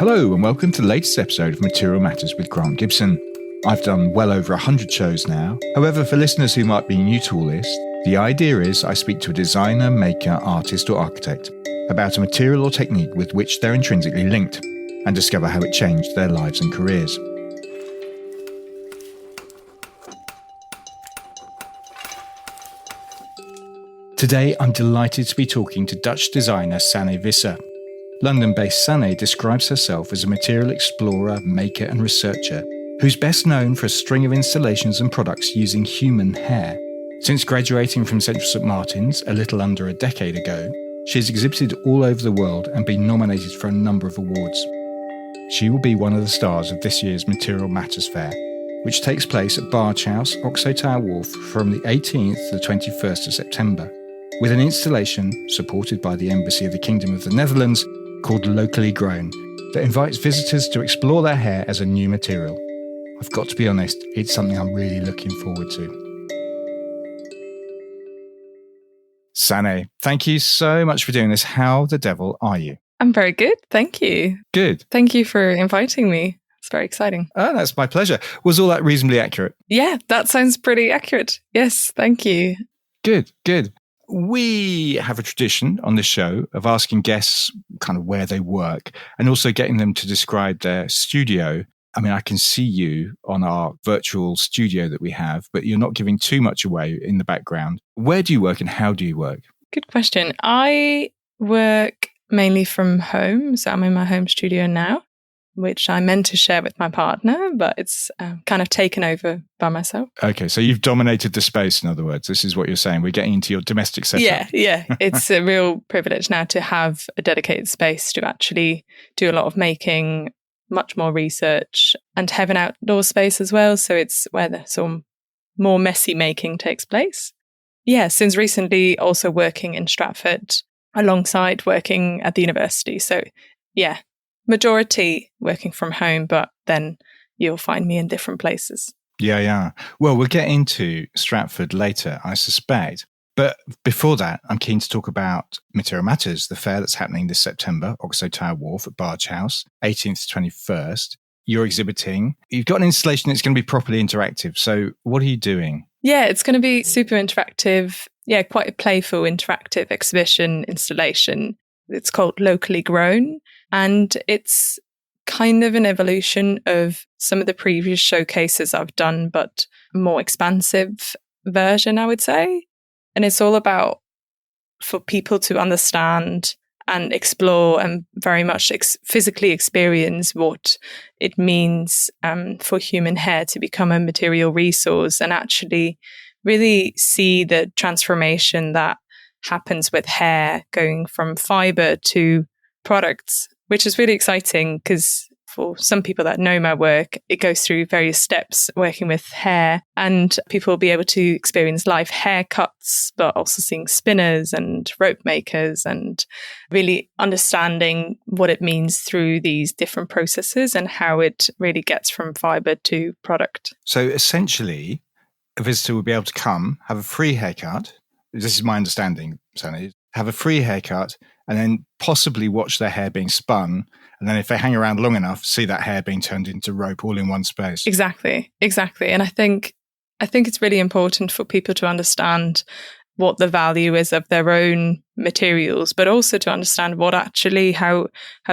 Hello and welcome to the latest episode of Material Matters with Grant Gibson. I've done well over 100 shows now. However, for listeners who might be new to all this, the idea is I speak to a designer, maker, artist or architect about a material or technique with which they're intrinsically linked and discover how it changed their lives and careers. Today, I'm delighted to be talking to Dutch designer Sanne Visser. London-based Sanne describes herself as a material explorer, maker and researcher who's best known for a string of installations and products using human hair. Since graduating from Central St Martin's a little under a decade ago, she's exhibited all over the world and been nominated for a number of awards. She will be one of the stars of this year's Material Matters Fair, which takes place at Bargehouse, Oxo Tower Wharf from the 18th to the 21st of September, with an installation supported by the Embassy of the Kingdom of the Netherlands called Locally Grown that invites visitors to explore their hair as a new material. I've got to be honest, it's something I'm really looking forward to. Sanne, thank you so much for doing this. How the devil are you? I'm very good, thank you. Good. Thank you for inviting me. It's very exciting. Oh, that's my pleasure. Was all that reasonably accurate? Yeah, that sounds pretty accurate. Yes, thank you. Good. We have a tradition on this show of asking guests kind of where they work and also getting them to describe their studio. I mean, I can see you on our virtual studio that we have, but you're not giving too much away in the background. Where do you work and how do you work? Good question. I work mainly from home. So I'm in my home studio now, which I meant to share with my partner, but it's kind of taken over by myself. Okay, so you've dominated the space, in other words. This is what you're saying. We're getting into your domestic setup. Yeah. It's a real privilege now to have a dedicated space to actually do a lot of making, much more research, and have an outdoor space as well. So it's where some more messy making takes place. Yeah, since recently also working in Stratford alongside working at the university. So yeah, majority working from home, but then you'll find me in different places. Yeah. Well, we'll get into Stratford later, I suspect. But before that, I'm keen to talk about Material Matters, the fair that's happening this September, Oxo Tower Wharf at Bargehouse, 18th to 21st. You're exhibiting. You've got an installation that's going to be properly interactive. So what are you doing? Yeah, it's going to be super interactive. Yeah, quite a playful interactive exhibition installation. It's called Locally Grown. And it's kind of an evolution of some of the previous showcases I've done, but a more expansive version, I would say. And it's all about for people to understand and explore and very much physically experience what it means for human hair to become a material resource and actually really see the transformation that happens with hair going from fiber to products, which is really exciting because for some people that know my work, it goes through various steps working with hair, and people will be able to experience live haircuts, but also seeing spinners and rope makers and really understanding what it means through these different processes and how it really gets from fiber to product. So essentially, a visitor will be able to come, have a free haircut. This is my understanding, Sanne. Have a free haircut and then possibly watch their hair being spun. And then if they hang around long enough, see that hair being turned into rope all in one space. Exactly. And I think it's really important for people to understand what the value is of their own materials, but also to understand what actually, how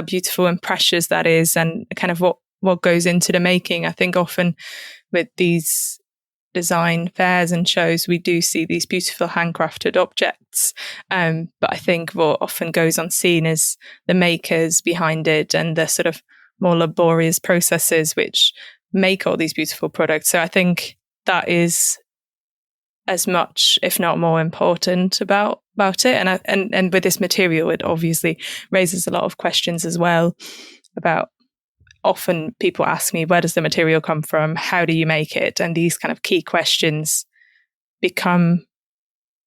beautiful and precious that is and kind of what goes into the making. I think often with these design fairs and shows, we do see these beautiful handcrafted objects. But I think what often goes unseen is the makers behind it and the sort of more laborious processes which make all these beautiful products. So I think that is as much, if not more important about it. And with this material, it obviously raises a lot of questions as well about. Often people ask me, where does the material come from? How do you make it? And these kind of key questions become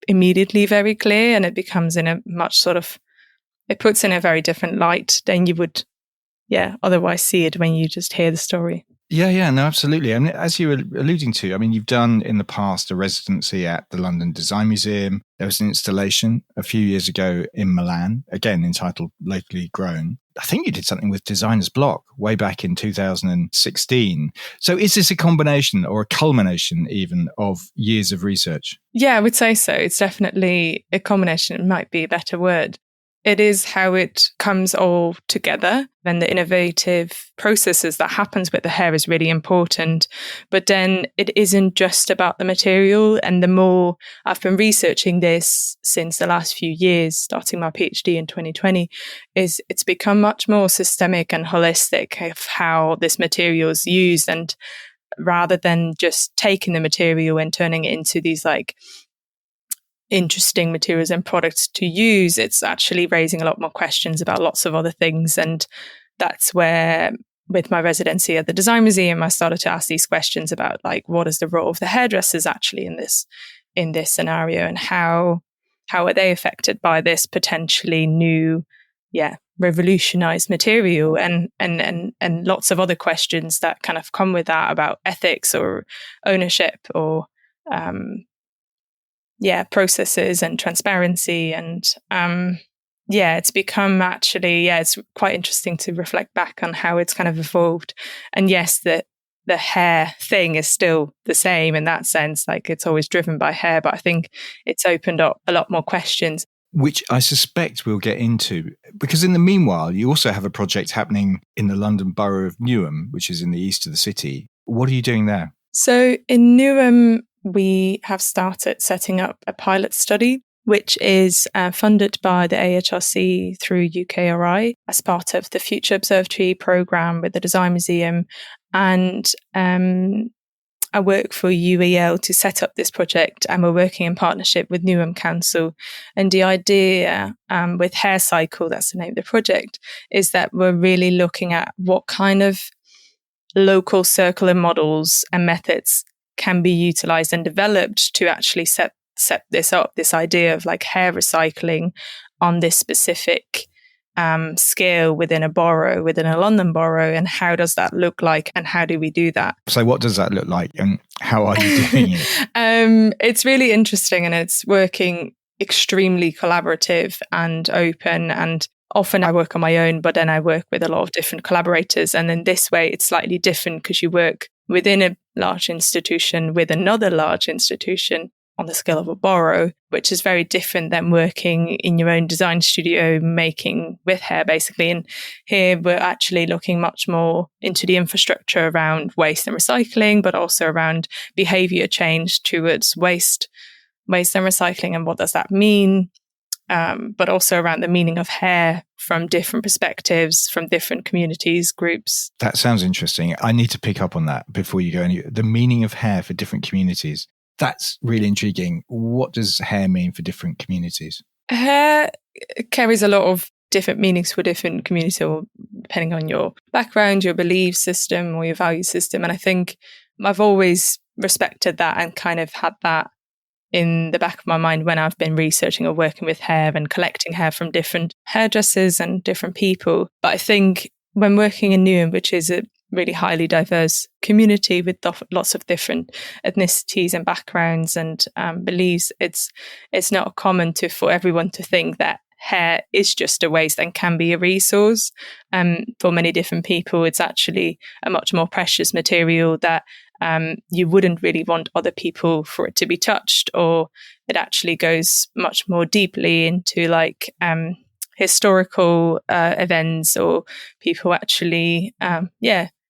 immediately very clear, and it becomes in a much sort of, it puts in a very different light than you would, otherwise see it when you just hear the story. Yeah, no, absolutely. I mean, as you were alluding to, I mean, you've done in the past a residency at the London Design Museum. There was an installation a few years ago in Milan, again entitled Locally Grown. I think you did something with Designer's Block way back in 2016. So is this a combination or a culmination even of years of research? Yeah, I would say so. It's definitely a combination. It might be a better word. It is how it comes all together, and the innovative processes that happens with the hair is really important. But then it isn't just about the material. And the more I've been researching this since the last few years, starting my PhD in 2020, is it's become much more systemic and holistic of how this material is used. And rather than just taking the material and turning it into these like interesting materials and products to use, it's actually raising a lot more questions about lots of other things. And that's where, with my residency at the Design Museum, I started to ask these questions about like, what is the role of the hairdressers actually in this scenario, and how are they affected by this potentially new, revolutionized material, and lots of other questions that kind of come with that about ethics or ownership or processes and transparency. And it's become actually, it's quite interesting to reflect back on how it's kind of evolved. And yes, the hair thing is still the same in that sense, like it's always driven by hair, but I think it's opened up a lot more questions. Which I suspect we'll get into, because in the meanwhile, you also have a project happening in the London borough of Newham, which is in the east of the city. What are you doing there? So in Newham, we have started setting up a pilot study, which is funded by the AHRC through UKRI as part of the Future Observatory programme with the Design Museum. And I work for UEL to set up this project, and we're working in partnership with Newham Council. And the idea with Hair Cycle, that's the name of the project, is that we're really looking at what kind of local circular models and methods can be utilized and developed to actually set this up, this idea of like hair recycling on this specific scale within a borough, within a London borough, and how does that look like, and how do we do that? So what does that look like, and how are you doing it? It's really interesting, and it's working extremely collaborative and open, and often I work on my own, but then I work with a lot of different collaborators. And in this way, it's slightly different because you work within a large institution with another large institution on the scale of a borough, which is very different than working in your own design studio making with hair, basically. And here we're actually looking much more into the infrastructure around waste and recycling, but also around behavior change towards waste and recycling, and what does that mean? But also around the meaning of hair from different perspectives, from different communities, groups. That sounds interesting. I need to pick up on that before you go any. The meaning of hair for different communities. That's really intriguing. What does hair mean for different communities? Hair carries a lot of different meanings for different communities, or depending on your background, your belief system, or your value system. And I think I've always respected that and kind of had that in the back of my mind when I've been researching or working with hair and collecting hair from different hairdressers and different people. But I think when working in Newham, which is a really highly diverse community with lots of different ethnicities and backgrounds and beliefs, it's not common for everyone to think that hair is just a waste and can be a resource. For many different people, it's actually a much more precious material that you wouldn't really want other people for it to be touched, or it actually goes much more deeply into like historical events, or people actually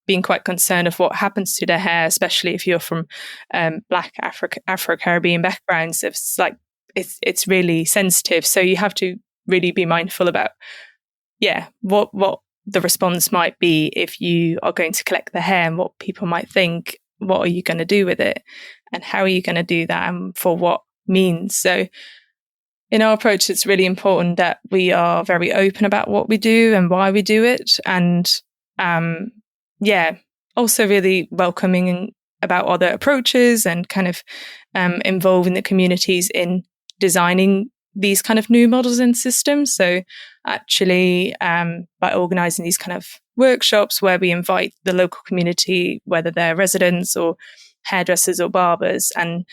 being quite concerned of what happens to their hair, especially if you're from Black Afro-Caribbean backgrounds. It's like it's really sensitive, so you have to really be mindful about what the response might be if you are going to collect the hair, and what people might think. What are you going to do with it, and how are you going to do that, and for what means? So in our approach, it's really important that we are very open about what we do and why we do it. And also really welcoming about other approaches, and kind of involving the communities in designing these kind of new models and systems. So actually, by organising these kind of workshops where we invite the local community, whether they're residents or hairdressers or barbers, and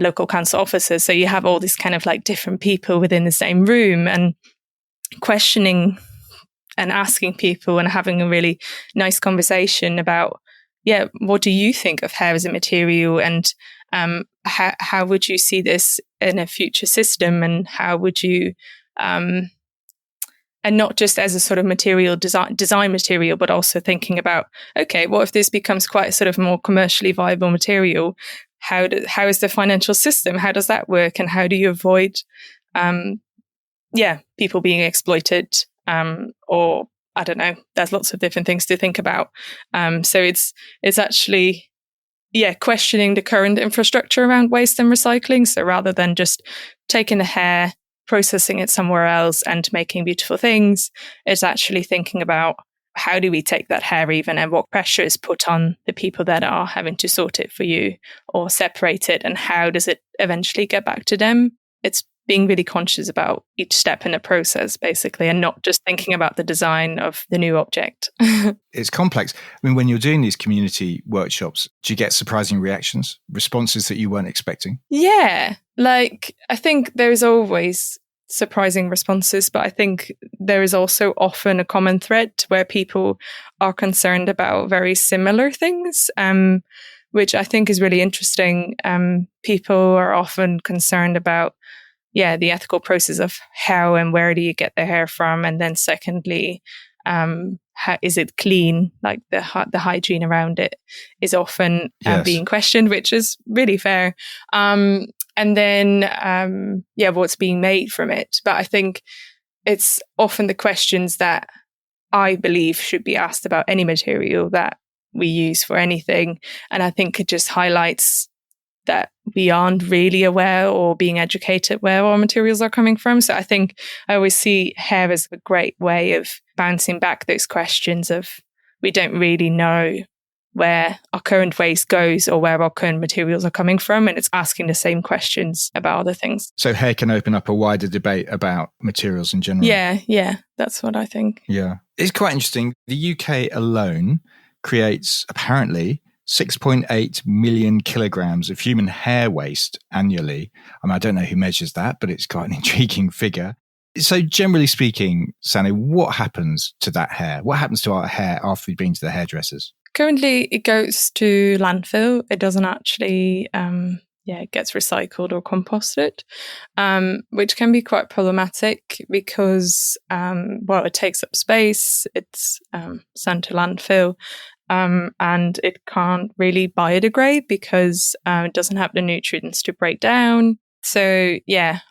local council officers. So you have all these kind of like different people within the same room, and questioning and asking people and having a really nice conversation about, what do you think of hair as a material, and how would you see this in a future system, and how would you, and not just as a sort of material design material, but also thinking about, okay, what if this becomes quite a sort of more commercially viable material? How is the financial system? How does that work? And how do you avoid, people being exploited, or I don't know. There's lots of different things to think about. So it's actually, questioning the current infrastructure around waste and recycling. So rather than just taking the hair, processing it somewhere else and making beautiful things, it's actually thinking about, how do we take that hair even, and what pressure is put on the people that are having to sort it for you or separate it, and how does it eventually get back to them? It's being really conscious about each step in the process, basically, and not just thinking about the design of the new object. It's complex. I mean, when you're doing these community workshops, do you get surprising reactions, responses that you weren't expecting? Yeah, I think there's always surprising responses, but I think there is also often a common thread where people are concerned about very similar things, which I think is really interesting. People are often concerned about the ethical process of how and where do you get the hair from, and then secondly, how is it clean? Like the hygiene around it is often being questioned, which is really fair. And then what's being made from it? But I think it's often the questions that I believe should be asked about any material that we use for anything, and I think it just highlights that we aren't really aware or being educated where our materials are coming from. So I think I always see hair as a great way of bouncing back those questions of, we don't really know where our current waste goes or where our current materials are coming from. And it's asking the same questions about other things. So hair can open up a wider debate about materials in general. Yeah, that's what I think. Yeah. It's quite interesting. The UK alone creates apparently 6.8 million kilograms of human hair waste annually. I mean, I don't know who measures that, but it's quite an intriguing figure. So generally speaking, Sanne, what happens to that hair? What happens to our hair after we've been to the hairdressers? Currently, it goes to landfill. It doesn't actually, it gets recycled or composted, which can be quite problematic because, it takes up space. It's sent to landfill. And it can't really biodegrade because it doesn't have the nutrients to break down. So,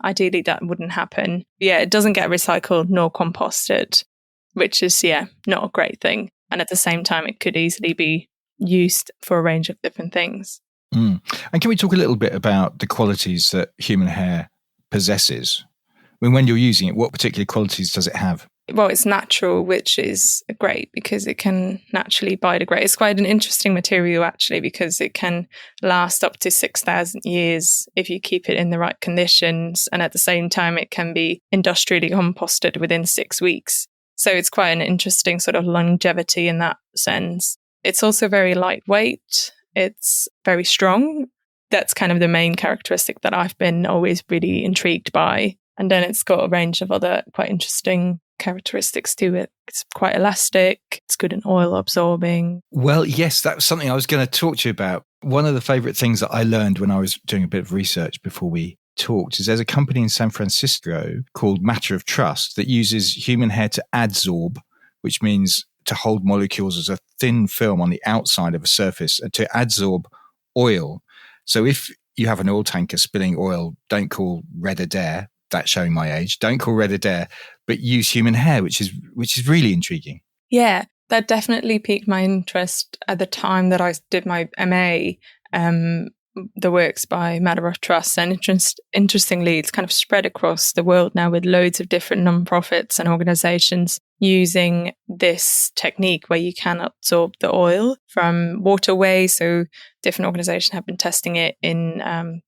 ideally that wouldn't happen. It doesn't get recycled nor composted, which is, not a great thing. And at the same time, it could easily be used for a range of different things. And can we talk a little bit about the qualities that human hair possesses? I mean, when you're using it, what particular qualities does it have? Well, it's natural, which is great because it can naturally biodegrade. It's quite an interesting material, actually, because it can last up to 6,000 years if you keep it in the right conditions. And at the same time, it can be industrially composted within 6 weeks. So it's quite an interesting sort of longevity in that sense. It's also very lightweight. It's very strong. That's kind of the main characteristic that I've been always really intrigued by. And then it's got a range of other quite interesting characteristics to it. It's quite elastic. It's good in oil absorbing. Well, yes, that was something I was going to talk to you about. One of the favorite things that I learned when I was doing a bit of research before we talked is there's a company in San Francisco called Matter of Trust that uses human hair to adsorb, which means to hold molecules as a thin film on the outside of a surface and to adsorb oil. So if you have an oil tanker spilling oil, don't call Red Adair. That's showing my age. Don't call Red Adair, but use human hair, which is really intriguing. Yeah, that definitely piqued my interest at the time that I did my MA, the works by Matter of Trust. And interestingly, it's kind of spread across the world now with loads of different nonprofits and organizations using this technique where you can absorb the oil from waterways. So different organizations have been testing it in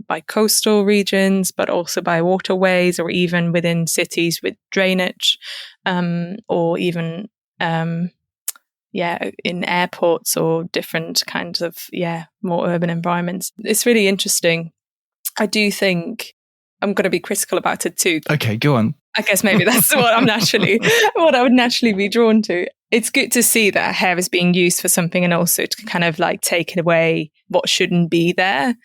by coastal regions, but also by waterways or even within cities with drainage, or even, in airports or different kinds of, more urban environments. It's really interesting. I do think I'm going to be critical about it too. Okay, go on. I guess maybe that's what I would naturally be drawn to. It's good to see that hair is being used for something and also to kind of like take away what shouldn't be there.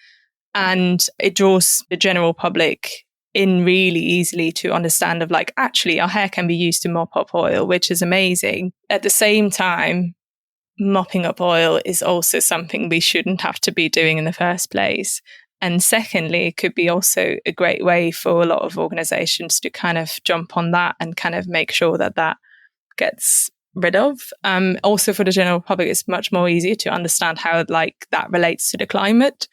And it draws the general public in really easily to understand of like, actually, our hair can be used to mop up oil, which is amazing. At the same time, mopping up oil is also something we shouldn't have to be doing in the first place. And secondly, it could be also a great way for a lot of organizations to kind of jump on that and kind of make sure that that gets rid of. Also for the general public, it's much more easier to understand how like that relates to the climate,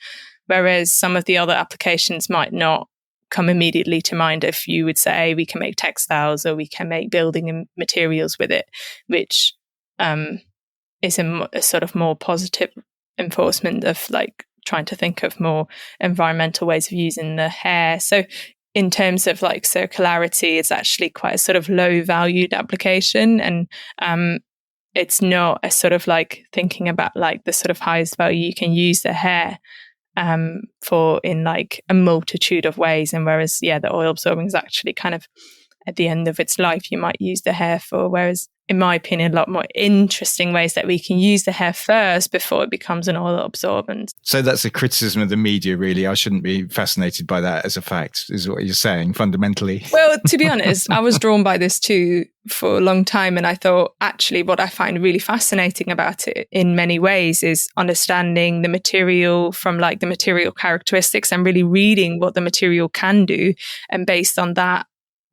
whereas some of the other applications might not come immediately to mind if you would say we can make textiles or we can make building materials with it, which is a sort of more positive enforcement of like trying to think of more environmental ways of using the hair. So in terms of like circularity, it's actually quite a sort of low valued application. And it's not a sort of like thinking about like the sort of highest value you can use the hair for in like a multitude of ways. And whereas, the oil absorbing is actually kind of at the end of its life, you might use the hair for, whereas in my opinion, a lot more interesting ways that we can use the hair first before it becomes an oil absorbent. So that's a criticism of the media, really. I shouldn't be fascinated by that as a fact, is what you're saying, fundamentally. Well, to be honest, I was drawn by this too for a long time. And I thought, actually, what I find really fascinating about it in many ways is understanding the material from like the material characteristics and really reading what the material can do. And based on that,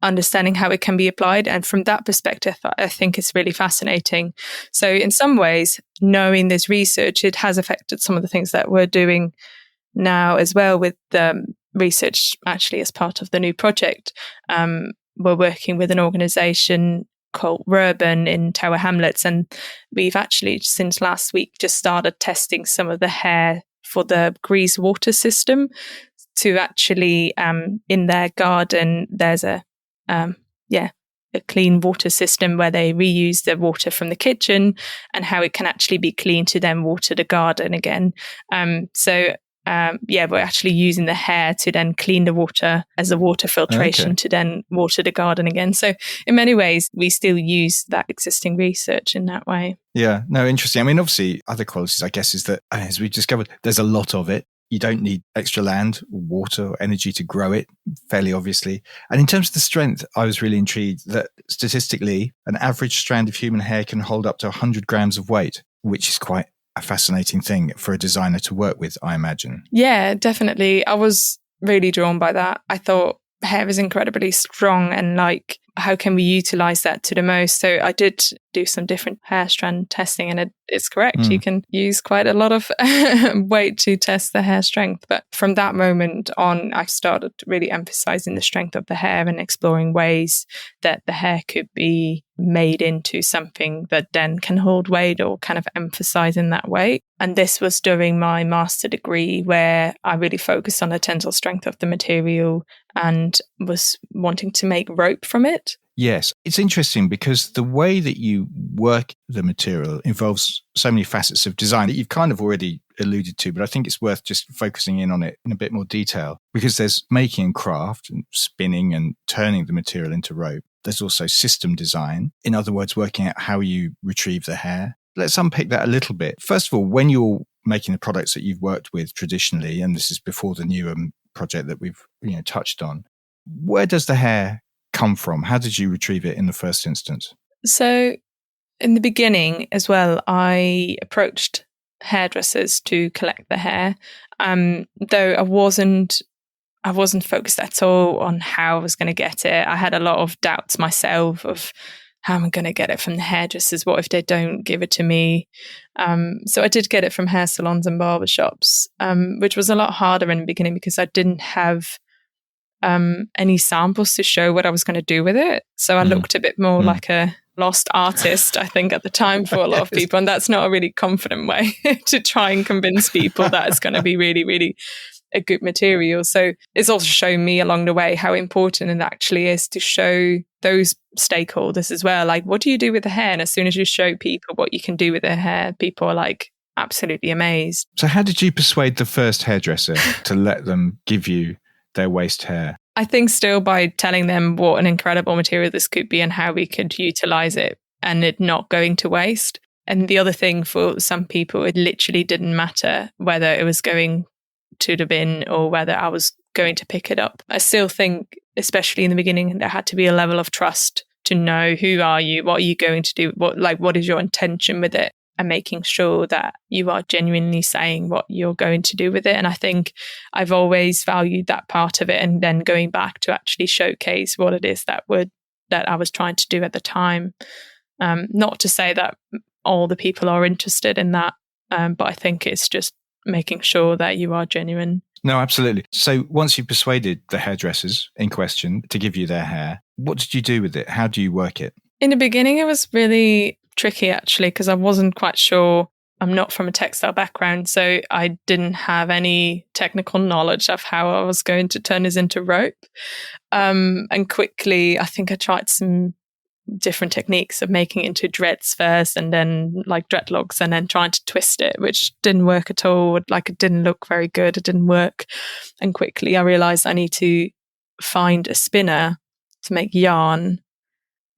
understanding how it can be applied. And from that perspective, I think it's really fascinating. So in some ways, knowing this research, it has affected some of the things that we're doing now as well with the research, actually, as part of the new project. We're working with an organization called Urban in Tower Hamlets. And we've actually, since last week, just started testing some of the hair for the grease water system to actually, in their garden, there's a clean water system where they reuse the water from the kitchen and how it can actually be clean to then water the garden again. We're actually using the hair to then clean the water as a water filtration to then water the garden again. So in many ways, we still use that existing research in that way. Yeah, no, interesting. I mean, obviously, other qualities, I guess, is that, as we discovered, there's a lot of it. You don't need extra land, water, or energy to grow it, fairly obviously. And in terms of the strength, I was really intrigued that statistically, an average strand of human hair can hold up to 100 grams of weight, which is quite a fascinating thing for a designer to work with, I imagine. Yeah, definitely. I was really drawn by that. I thought hair is incredibly strong and like, how can we utilize that to the most? So I did do some different hair strand testing and it's correct. You can use quite a lot of weight to test the hair strength. But from that moment on, I started really emphasizing the strength of the hair and exploring ways that the hair could be made into something that then can hold weight or kind of emphasizing that weight. And this was during my master degree where I really focused on the tensile strength of the material and was wanting to make rope from it. Yes, it's interesting because the way that you work the material involves so many facets of design that you've kind of already alluded to, but I think it's worth just focusing in on it in a bit more detail because there's making and craft and spinning and turning the material into rope. There's also system design. In other words, working out how you retrieve the hair. Let's unpick that a little bit. First of all, when you're making the products that you've worked with traditionally, and this is before the new project that we've touched on, where does the hair come from? How did you retrieve it in the first instance? So in the beginning as well, I approached hairdressers to collect the hair, though I wasn't focused at all on how I was going to get it. I had a lot of doubts myself of how am I going to get it from the hairdressers? What if they don't give it to me? So I did get it from hair salons and barbershops, which was a lot harder in the beginning because I didn't have any samples to show what I was going to do with it. So I looked a bit more like a lost artist, I think, at the time for a lot of people. And that's not a really confident way to try and convince people that it's going to be really, really a good material. So it's also shown me along the way how important it actually is to show those stakeholders as well. Like, what do you do with the hair? And as soon as you show people what you can do with their hair, people are like absolutely amazed. So how did you persuade the first hairdresser to let them give you their waste hair? I think still by telling them what an incredible material this could be and how we could utilize it and it not going to waste. And the other thing for some people, it literally didn't matter whether it was going to the bin or whether I was going to pick it up. I still think, especially in the beginning, there had to be a level of trust to know who are you, what are you going to do, what is your intention with it, and making sure that you are genuinely saying what you're going to do with it. And I think I've always valued that part of it, and then going back to actually showcase what it is that I was trying to do at the time. Not to say that all the people are interested in that, but I think it's just making sure that you are genuine. No, absolutely. So once you persuaded the hairdressers in question to give you their hair, what did you do with it? How do you work it? In the beginning, it was really tricky, actually, because I wasn't quite sure. I'm not from a textile background, so I didn't have any technical knowledge of how I was going to turn this into rope. And quickly, I think I tried some different techniques of making it into dreads first and then like dreadlocks and then trying to twist it, which didn't work at all. Like it didn't look very good. It didn't work. And quickly I realized I need to find a spinner to make yarn.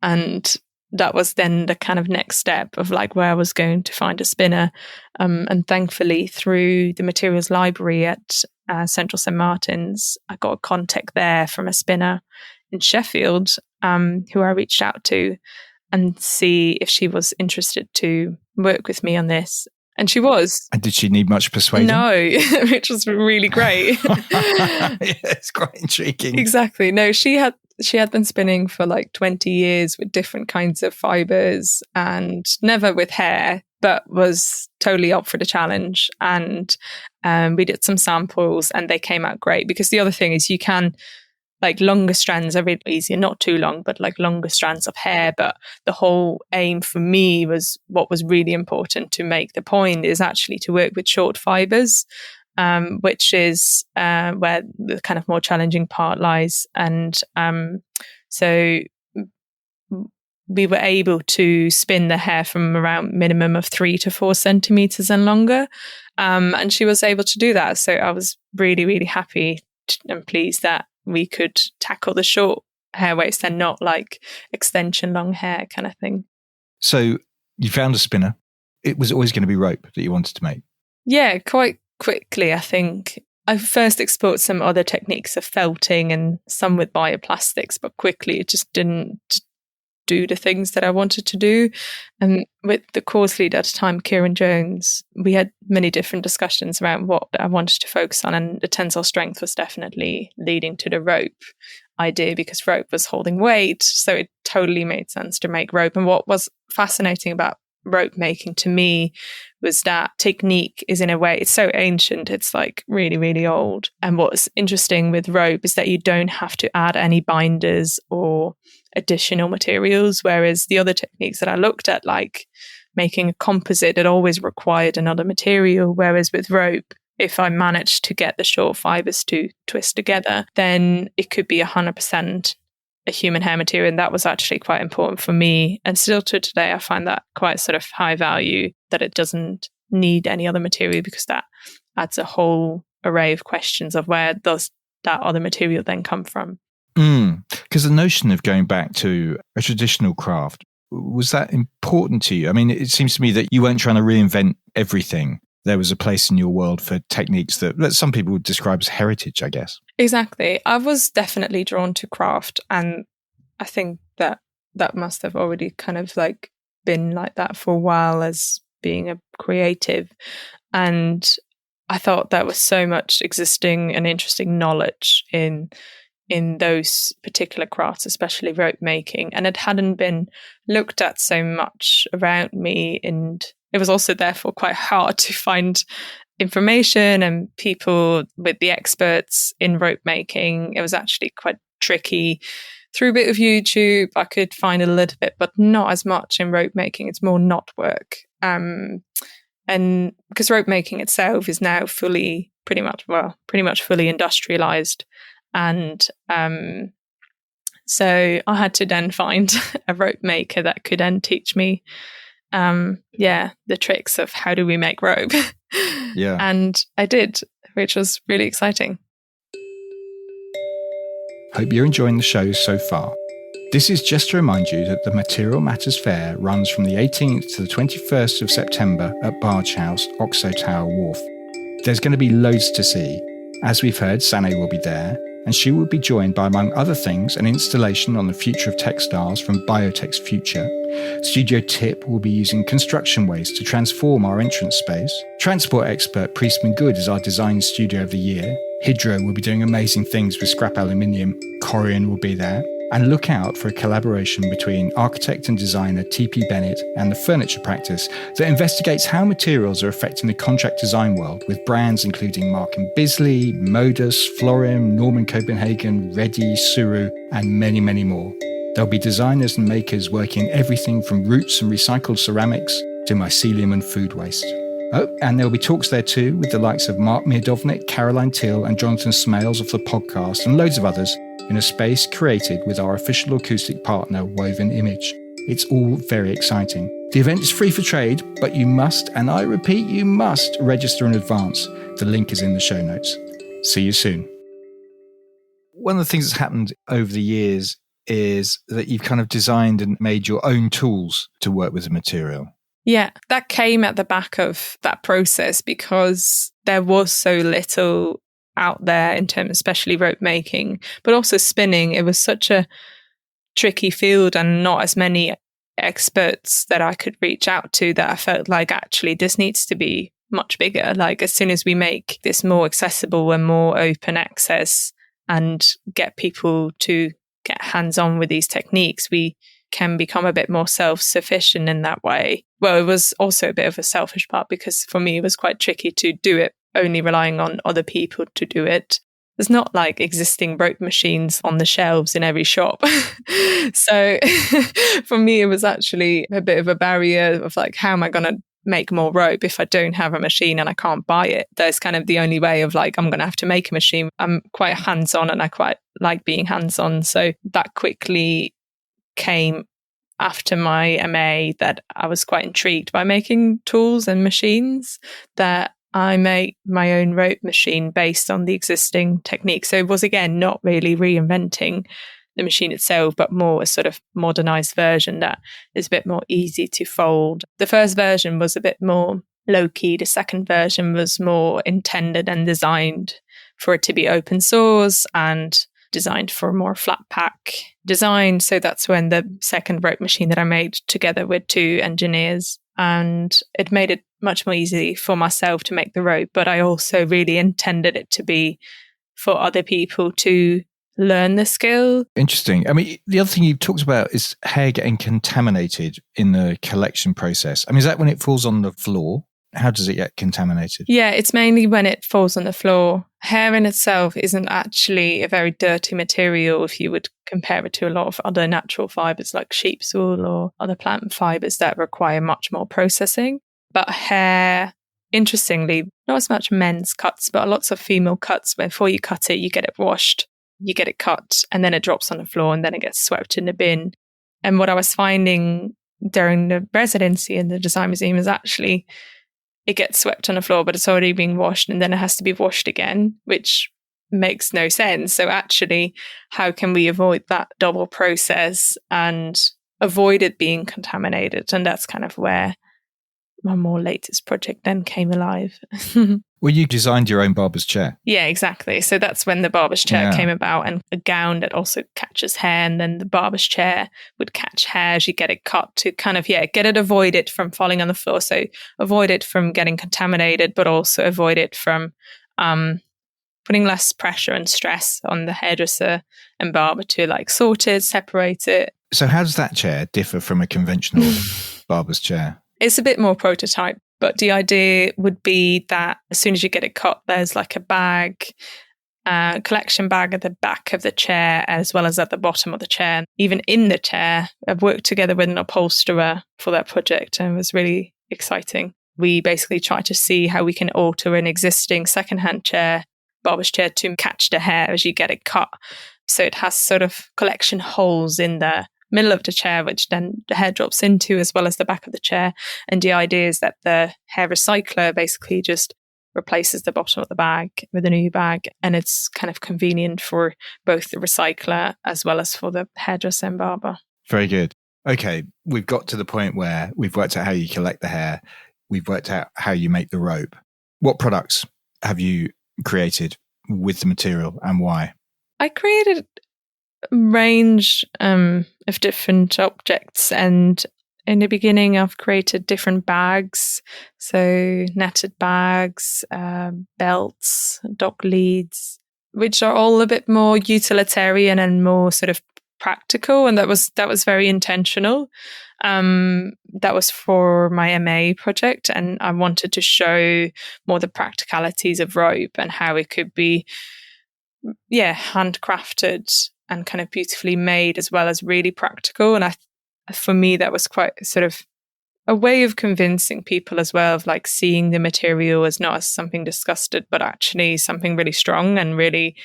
And that was then the kind of next step of like where I was going to find a spinner. And thankfully through the materials library at Central St. Martin's, I got a contact there from a spinner in Sheffield, who I reached out to and see if she was interested to work with me on this. And she was. And did she need much persuading? No, which was really great. Yeah, it's quite intriguing. Exactly. No, she had been spinning for like 20 years with different kinds of fibers and never with hair, but was totally up for the challenge. And we did some samples and they came out great, because the other thing is you can, like longer strands are really easier, not too long, but like longer strands of hair. But the whole aim for me was, what was really important to make the point is actually to work with short fibers, which is where the kind of more challenging part lies. And so we were able to spin the hair from around minimum of 3 to 4 centimeters and longer. And she was able to do that. So I was really, really happy and pleased that we could tackle the short hair waist and not like extension long hair kind of thing. So you found a spinner. It was always going to be rope that you wanted to make. Yeah, quite quickly, I think. I first explored some other techniques of felting and some with bioplastics, but quickly it just didn't do the things that I wanted to do. And with the course lead at the time, Kieran Jones, we had many different discussions around what I wanted to focus on, and the tensile strength was definitely leading to the rope idea, because rope was holding weight, so it totally made sense to make rope. And what was fascinating about rope making to me was that technique is, in a way, it's so ancient, it's like really, really old. And what's interesting with rope is that you don't have to add any binders or additional materials, whereas the other techniques that I looked at, like making a composite, it always required another material, whereas with rope, if I managed to get the short fibers to twist together, then it could be 100% a human hair material. And that was actually quite important for me. And still to today, I find that quite sort of high value, that it doesn't need any other material, because that adds a whole array of questions of where does that other material then come from. Because the notion of going back to a traditional craft, was that important to you? I mean, it seems to me that you weren't trying to reinvent everything. There was a place in your world for techniques that some people would describe as heritage, I guess. Exactly. I was definitely drawn to craft, and I think that must have already kind of like been like that for a while as being a creative. And I thought there was so much existing and interesting knowledge in those particular crafts, especially rope making, and it hadn't been looked at so much around me. And it was also therefore quite hard to find information and people with the experts in rope making. It was actually quite tricky. Through a bit of YouTube, I could find a little bit, but not as much in rope making. It's more knot work. And because rope making itself is now pretty much fully industrialized. And so I had to then find a rope maker that could then teach me the tricks of how do we make rope. Yeah. And I did, which was really exciting. Hope you're enjoying the show so far. This is just to remind you that the Material Matters Fair runs from the 18th to the 21st of September at Bargehouse, Oxo Tower Wharf. There's going to be loads to see. As we've heard, Sanne will be there, and she will be joined by, among other things, an installation on the future of textiles from Biotech's Future. Studio Tip will be using construction waste to transform our entrance space. Transport expert Priestman Good is our design studio of the year. Hydro will be doing amazing things with scrap aluminium. Corian will be there. And look out for a collaboration between architect and designer T.P. Bennett and the furniture practice that investigates how materials are affecting the contract design world, with brands including Mark & Bisley, Modus, Florim, Norman Copenhagen, Reddy, Suru, and many, many more. There'll be designers and makers working in everything from roots and recycled ceramics to mycelium and food waste. Oh, and there'll be talks there too with the likes of Mark Mirdovnik, Caroline Till and Jonathan Smales of the podcast and loads of others in a space created with our official acoustic partner Woven Image. It's all very exciting. The event is free for trade, but you must, and I repeat, you must register in advance. The link is in the show notes. See you soon. One of the things that's happened over the years is that you've kind of designed and made your own tools to work with the material. Yeah, that came at the back of that process because there was so little out there in terms, especially rope making, but also spinning. It was such a tricky field and not as many experts that I could reach out to, that I felt like actually this needs to be much bigger. Like as soon as we make this more accessible and more open access and get people to get hands-on with these techniques, we can become a bit more self-sufficient in that way. Well, it was also a bit of a selfish part because for me it was quite tricky to do it only relying on other people to do it. There's not like existing rope machines on the shelves in every shop. So for me it was actually a bit of a barrier of like, how am I going to make more rope if I don't have a machine and I can't buy it? That's kind of the only way of like, I'm going to have to make a machine. I'm quite hands-on and I quite like being hands-on. So that quickly came after my MA that I was quite intrigued by making tools and machines, that I made my own rope machine based on the existing technique. So it was, again, not really reinventing the machine itself, but more a sort of modernized version that is a bit more easy to fold. The first version was a bit more low-key. The second version was more intended and designed for it to be open source and designed for a more flat pack design. So that's when the second rope machine that I made together with two engineers, and it made it much more easy for myself to make the rope, but I also really intended it to be for other people to learn the skill. Interesting. I mean, the other thing you talked about is hair getting contaminated in the collection process. I mean, is that when it falls on the floor? How does it get contaminated? Yeah, it's mainly when it falls on the floor. Hair in itself isn't actually a very dirty material if you would compare it to a lot of other natural fibers like sheep's wool or other plant fibers that require much more processing. But hair, interestingly, not as much men's cuts, but lots of female cuts. Before you cut it, you get it washed, you get it cut, and then it drops on the floor and then it gets swept in the bin. And what I was finding during the residency in the Design Museum is actually it gets swept on the floor, but it's already being washed and then it has to be washed again, which makes no sense. So actually, how can we avoid that double process and avoid it being contaminated? And that's kind of where my more latest project then came alive. Well, you designed your own barber's chair. Yeah, exactly. So that's when the barber's chair came about, and a gown that also catches hair, and then the barber's chair would catch hair as you get it cut to kind of, get it avoided from falling on the floor. So avoid it from getting contaminated, but also avoid it from putting less pressure and stress on the hairdresser and barber to like sort it, separate it. So how does that chair differ from a conventional barber's chair? It's a bit more prototype, but the idea would be that as soon as you get it cut, there's like a bag, collection bag at the back of the chair, as well as at the bottom of the chair. Even in the chair, I've worked together with an upholsterer for that project, and it was really exciting. We basically tried to see how we can alter an existing secondhand chair, barber's chair, to catch the hair as you get it cut. So it has sort of collection holes in the middle of the chair, which then the hair drops into, as well as the back of the chair. And the idea is that the hair recycler basically just replaces the bottom of the bag with a new bag. And it's kind of convenient for both the recycler as well as for the hairdresser and barber. Very good. Okay, we've got to the point where we've worked out how you collect the hair. We've worked out how you make the rope. What products have you created with the material and why? I created a range of different objects, and in the beginning I've created different bags, so netted bags, belts, dog leads, which are all a bit more utilitarian and more sort of practical, and that was very intentional. That was for my MA project, and I wanted to show more the practicalities of rope and how it could be handcrafted and kind of beautifully made, as well as really practical. And for me that was quite sort of a way of convincing people as well, of like seeing the material as not as something disgusted, but actually something really strong and really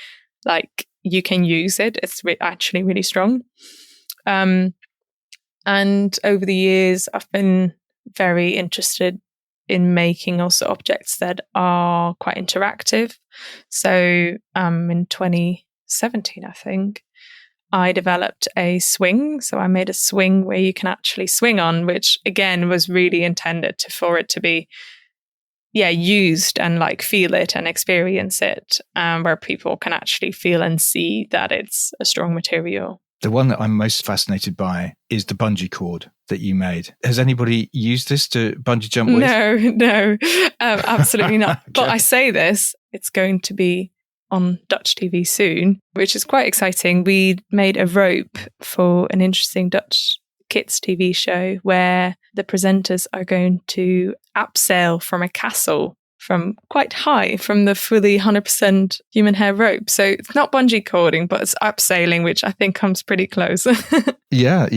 like you can use it. It's actually really strong. And over the years, I've been very interested in making also objects that are quite interactive. So in 2017, I think, I developed a swing. So I made a swing where you can actually swing on, which again was really intended for it to be used and like feel it and experience it, where people can actually feel and see that it's a strong material. The one that I'm most fascinated by is the bungee cord that you made. Has anybody used this to bungee jump with? No, absolutely not. But I say this, it's going to be on Dutch TV soon, which is quite exciting. We made a rope for an interesting Dutch kids TV show where the presenters are going to abseil from a castle from quite high, from the fully 100% human hair rope. So it's not bungee cording, but it's abseiling, which I think comes pretty close. Yeah.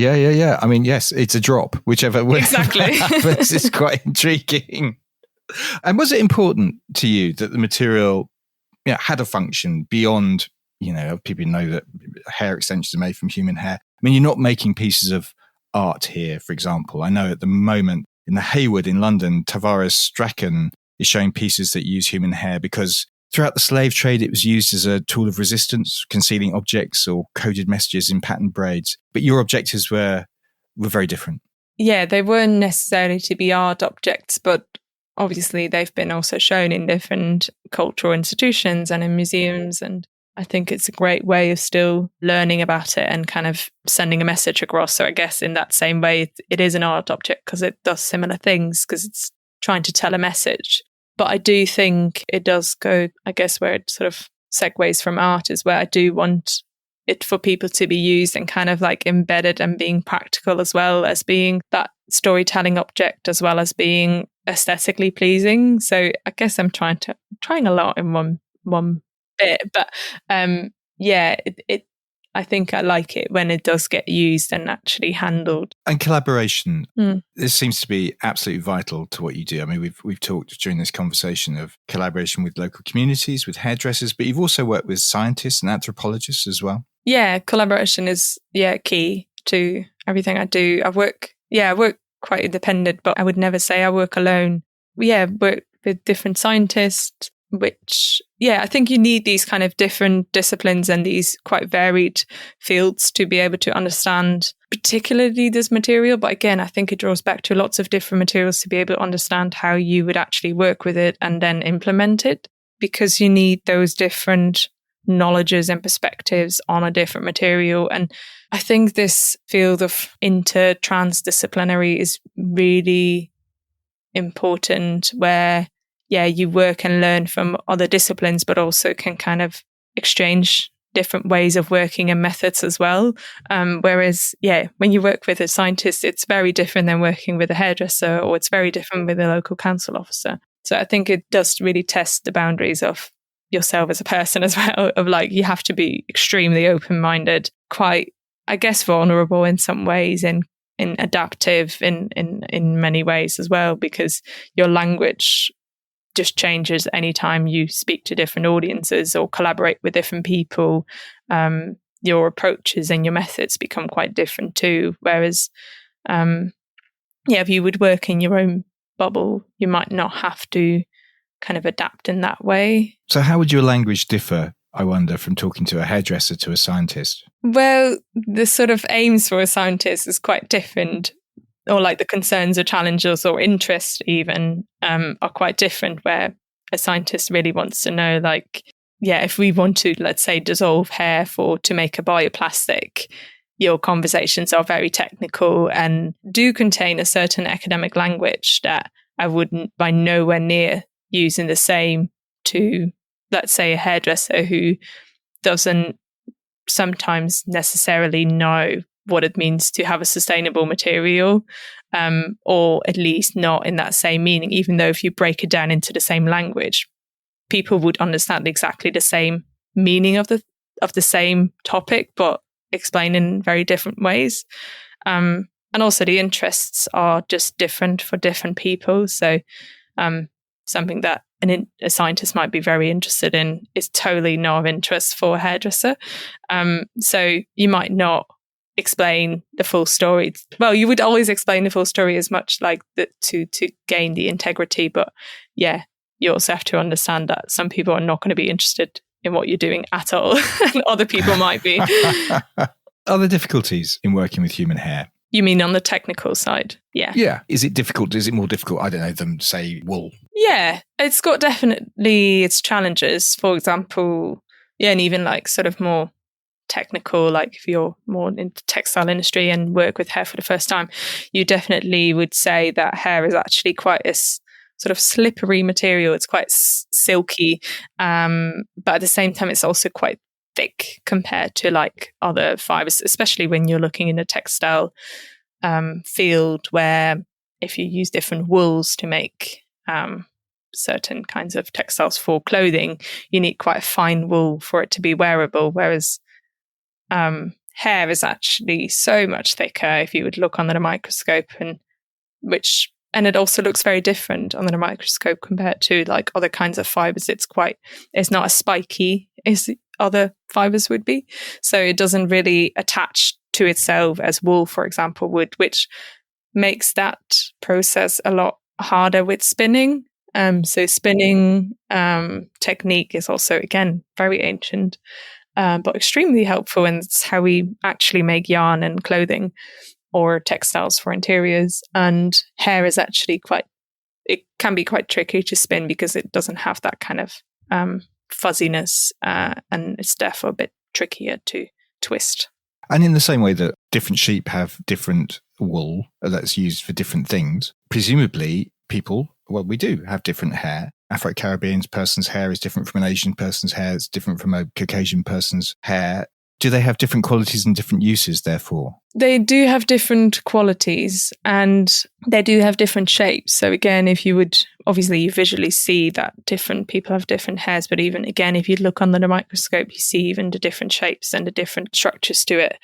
I mean, yes, it's a drop, whichever way exactly happens. It's quite intriguing. And was it important to you that the material had a function beyond, people know that hair extensions are made from human hair? I mean, you're not making pieces of art here, for example. I know at the moment in the Haywood in London, Tavares Strachan is showing pieces that use human hair because throughout the slave trade, it was used as a tool of resistance, concealing objects or coded messages in patterned braids. But your objectives were very different. Yeah, they weren't necessarily to be art objects, but obviously they've been also shown in different cultural institutions and in museums. And I think it's a great way of still learning about it and kind of sending a message across. So I guess in that same way, it is an art object because it does similar things, because it's trying to tell a message. But I do think it does go, I guess, where it sort of segues from art is where I do want it for people to be used and kind of like embedded and being practical, as well as being that storytelling object, as well as being aesthetically pleasing. So I guess I'm trying a lot in one bit, but I think I like it when it does get used and actually handled. And collaboration, this seems to be absolutely vital to what you do. I mean, we've talked during this conversation of collaboration with local communities, with hairdressers, but you've also worked with scientists and anthropologists as well. Yeah, collaboration is key to everything I do. I work quite independent, but I would never say I work alone. Work with different scientists, which, I think you need these kind of different disciplines and these quite varied fields to be able to understand particularly this material. But again, I think it draws back to lots of different materials to be able to understand how you would actually work with it and then implement it, because you need those different knowledges and perspectives on a different material. And I think this field of inter-transdisciplinary is really important, where you work and learn from other disciplines, but also can kind of exchange different ways of working and methods as well. Whereas, when you work with a scientist, it's very different than working with a hairdresser, or it's very different with a local council officer. So I think it does really test the boundaries of yourself as a person as well, of like, you have to be extremely open-minded, quite, I guess, vulnerable in some ways, and adaptive in many ways as well, because your language just changes anytime you speak to different audiences or collaborate with different people. Your approaches and your methods become quite different too. Whereas, if you would work in your own bubble, you might not have to kind of adapt in that way. So how would your language differ, I wonder, from talking to a hairdresser to a scientist? Well, the sort of aims for a scientist is quite different, or like the concerns or challenges or interests even are quite different, where a scientist really wants to know, like, yeah, if we want to, let's say, dissolve hair to make a bioplastic, your conversations are very technical and do contain a certain academic language that I wouldn't by nowhere near using the same to, let's say, a hairdresser who doesn't sometimes necessarily know what it means to have a sustainable material, or at least not in that same meaning, even though if you break it down into the same language, people would understand exactly the same meaning of the same topic, but explained in very different ways. And also the interests are just different for different people. So something that a scientist might be very interested in is totally not of interest for a hairdresser. So you might not explain the full story. Well, you would always explain the full story as much like to gain the integrity. But yeah, you also have to understand that some people are not going to be interested in what you're doing at all. And other people might be. Are there difficulties in working with human hair? You mean on the technical side? Yeah. Yeah. Is it difficult? Is it more difficult, I don't know, than, say, wool? Yeah. It's got definitely its challenges. For example, yeah, and even like sort of more technical, like if you're more into textile industry and work with hair for the first time, you definitely would say that hair is actually quite a sort of slippery material. It's quite silky, but at the same time, it's also quite thick compared to like other fibers, especially when you're looking in a textile field, where if you use different wools to make certain kinds of textiles for clothing, you need quite a fine wool for it to be wearable, whereas hair is actually so much thicker if you would look under the microscope, and it also looks very different under the microscope compared to like other kinds of fibers. It's not as spiky as other fibers would be. So it doesn't really attach to itself as wool, for example, would, which makes that process a lot harder with spinning. So spinning technique is also, again, very ancient, but extremely helpful. And it's how we actually make yarn and clothing or textiles for interiors. And hair is actually it can be quite tricky to spin because it doesn't have that kind of fuzziness, and it's therefore a bit trickier to twist. And in the same way that different sheep have different wool that's used for different things, presumably we do have different hair. Afro-Caribbean person's hair is different from an Asian person's hair. It's different from a Caucasian person's hair. Do they have different qualities and different uses, therefore? They do have different qualities and they do have different shapes. So again, if you would, obviously you visually see that different people have different hairs, but even again, if you look under the microscope, you see even the different shapes and the different structures to it.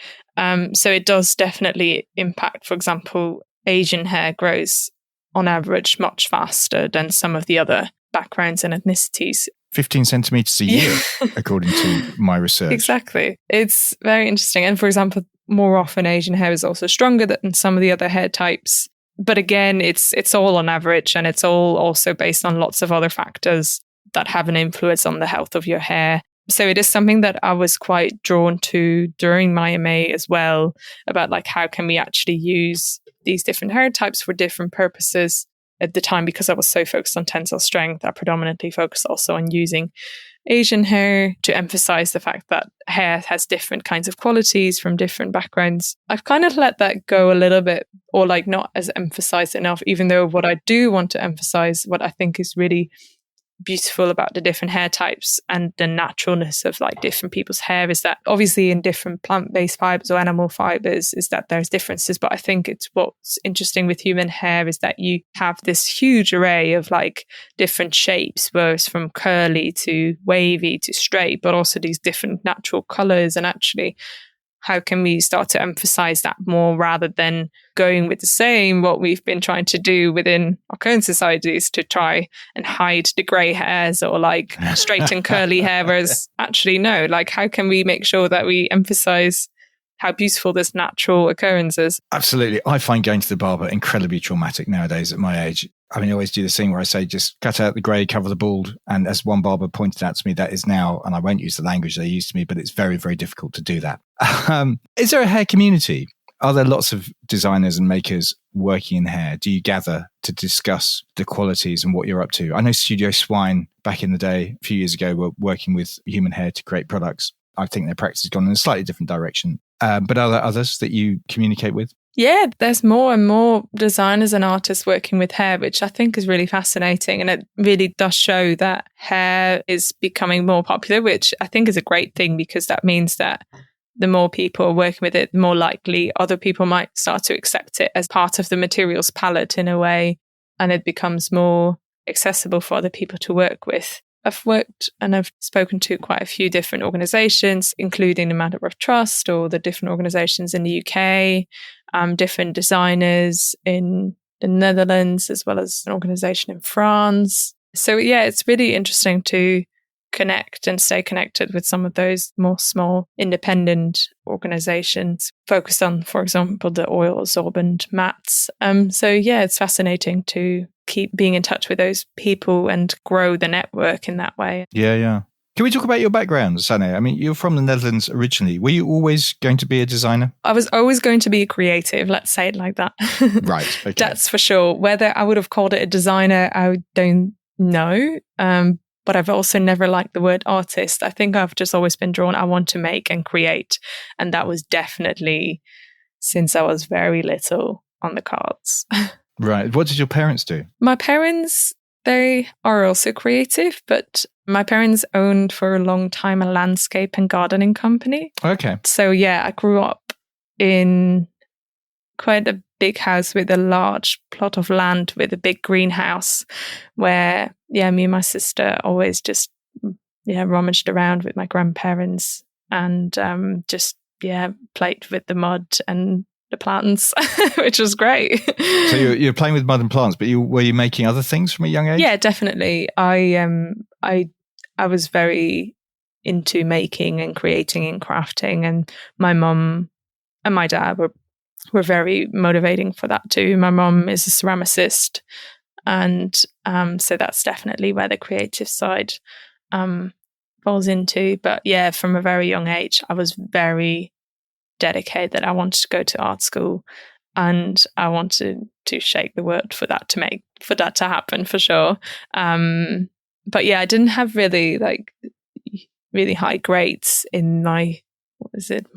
So it does definitely impact. For example, Asian hair grows on average much faster than some of the other backgrounds and ethnicities. 15 centimetres a year, according to my research. Exactly. It's very interesting. And for example, more often Asian hair is also stronger than some of the other hair types. But again, it's all on average, and it's all also based on lots of other factors that have an influence on the health of your hair. So it is something that I was quite drawn to during my MA as well, about like how can we actually use these different hair types for different purposes. At the time, because I was so focused on tensile strength, I predominantly focused also on using Asian hair to emphasize the fact that hair has different kinds of qualities from different backgrounds. I've kind of let that go a little bit, or like not as emphasized enough, even though what I do want to emphasize, what I think is really beautiful about the different hair types and the naturalness of like different people's hair, is that obviously in different plant-based fibers or animal fibers is that there's differences, but I think it's what's interesting with human hair is that you have this huge array of like different shapes, whereas from curly to wavy to straight, but also these different natural colors. And actually, how can we start to emphasize that more rather than going with the same, what we've been trying to do within our current societies to try and hide the grey hairs or like straight and curly hair, whereas actually no, like how can we make sure that we emphasize how beautiful this natural occurrence is? Absolutely. I find going to the barber incredibly traumatic nowadays at my age. I mean, I always do this thing where I say, just cut out the grey, cover the bald. And as one barber pointed out to me, that is now, and I won't use the language they used to me, but it's very, very difficult to do that. Is there a hair community? Are there lots of designers and makers working in hair? Do you gather to discuss the qualities and what you're up to? I know Studio Swine back in the day, a few years ago, were working with human hair to create products. I think their practice has gone in a slightly different direction. But are there others that you communicate with? Yeah, there's more and more designers and artists working with hair, which I think is really fascinating. And it really does show that hair is becoming more popular, which I think is a great thing, because that means that the more people are working with it, the more likely other people might start to accept it as part of the materials palette in a way. And it becomes more accessible for other people to work with. I've worked and I've spoken to quite a few different organizations, including the Matter of Trust or the different organizations in the UK, different designers in the Netherlands, as well as an organization in France. So yeah, it's really interesting to connect and stay connected with some of those more small independent organizations focused on, for example, the oil absorbent mats. So yeah, it's fascinating to keep being in touch with those people and grow the network in that way. Yeah. Can we talk about your background, Sanne? I mean, you're from the Netherlands originally. Were you always going to be a designer? I was always going to be a creative, let's say it like that. Right, okay. That's for sure. Whether I would have called it a designer, I don't know. But I've also never liked the word artist. I think I've just always been drawn, I want to make and create. And that was definitely, since I was very little, on the cards. Right. What did your parents do? My parents, they are also creative, but my parents owned for a long time a landscape and gardening company. Okay. So yeah, I grew up in quite a big house with a large plot of land with a big greenhouse where, yeah, me and my sister always just, rummaged around with my grandparents and played with the mud and the plants, which was great. So you're playing with mud and plants, but were you making other things from a young age? Yeah, definitely. I was very into making and creating and crafting, and my mum and my dad were very motivating for that too. My mum is a ceramicist, and so that's definitely where the creative side falls into. But yeah, from a very young age, I was very dedicated that I wanted to go to art school, and I wanted to shake the world for that to happen for sure. But yeah, I didn't have really high grades in my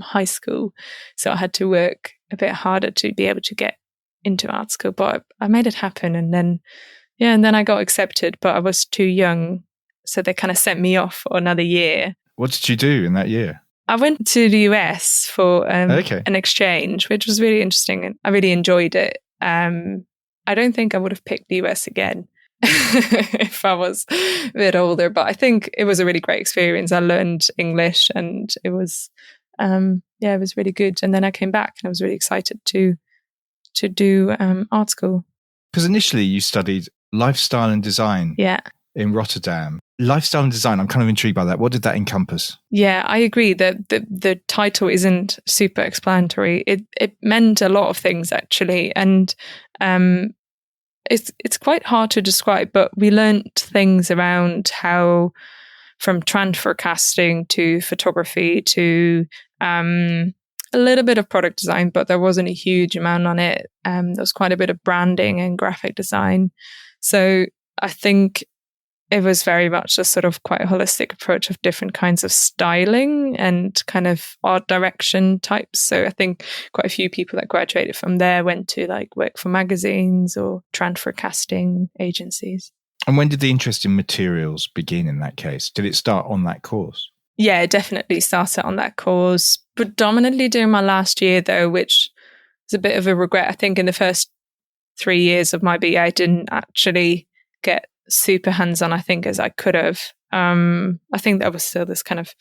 high school, so I had to work a bit harder to be able to get into art school. But I made it happen, and then I got accepted, but I was too young, so they kind of sent me off for another year. What did you do in that year? I went to the US for an exchange, which was really interesting, and I really enjoyed it. I don't think I would have picked the US again if I was a bit older, but I think it was a really great experience. I learned English, and it was it was really good. And then I came back, and I was really excited to do art school. Because initially you studied lifestyle and design. Yeah. In Rotterdam. Lifestyle and design, I'm kind of intrigued by that. What did that encompass? Yeah, I agree that the title isn't super explanatory. It meant a lot of things, actually. And it's quite hard to describe, but we learned things around how, from transfer casting to photography to a little bit of product design, but there wasn't a huge amount on it. There was quite a bit of branding and graphic design. So I think it was very much a sort of quite a holistic approach of different kinds of styling and kind of art direction types. So I think quite a few people that graduated from there went to work for magazines or transfer casting agencies. And when did the interest in materials begin in that case? Did it start on that course? Yeah, it definitely started on that course. Predominantly during my last year, though, which is a bit of a regret. I think in the first 3 years of my BA, I didn't actually get super hands-on, I think, as I could have. I think there was still this kind of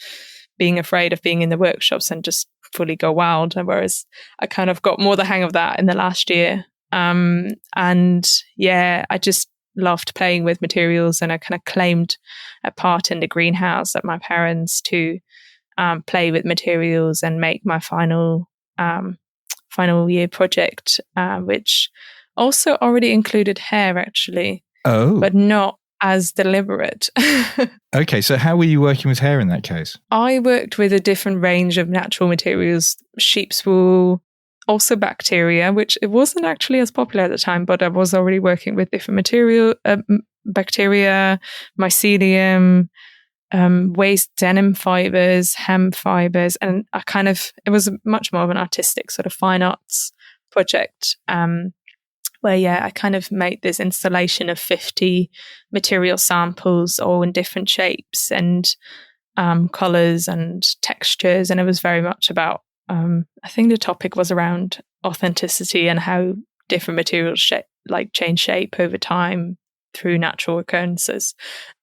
being afraid of being in the workshops and just fully go wild, whereas I kind of got more the hang of that in the last year. And yeah, I just loved playing with materials, and I kind of claimed a part in the greenhouse at my parents to play with materials and make my final year project, which also already included hair, actually, Oh, but not as deliberate. okay. So how were you working with hair in that case? I worked with a different range of natural materials, sheep's wool, also bacteria, which it wasn't actually as popular at the time, but I was already working with different material, bacteria, mycelium, waste denim fibers, hemp fibers, and it was much more of an artistic sort of fine arts project. Where I kind of made this installation of 50 material samples, all in different shapes and colors and textures. And it was very much about, I think the topic was around authenticity and how different materials change shape over time through natural occurrences,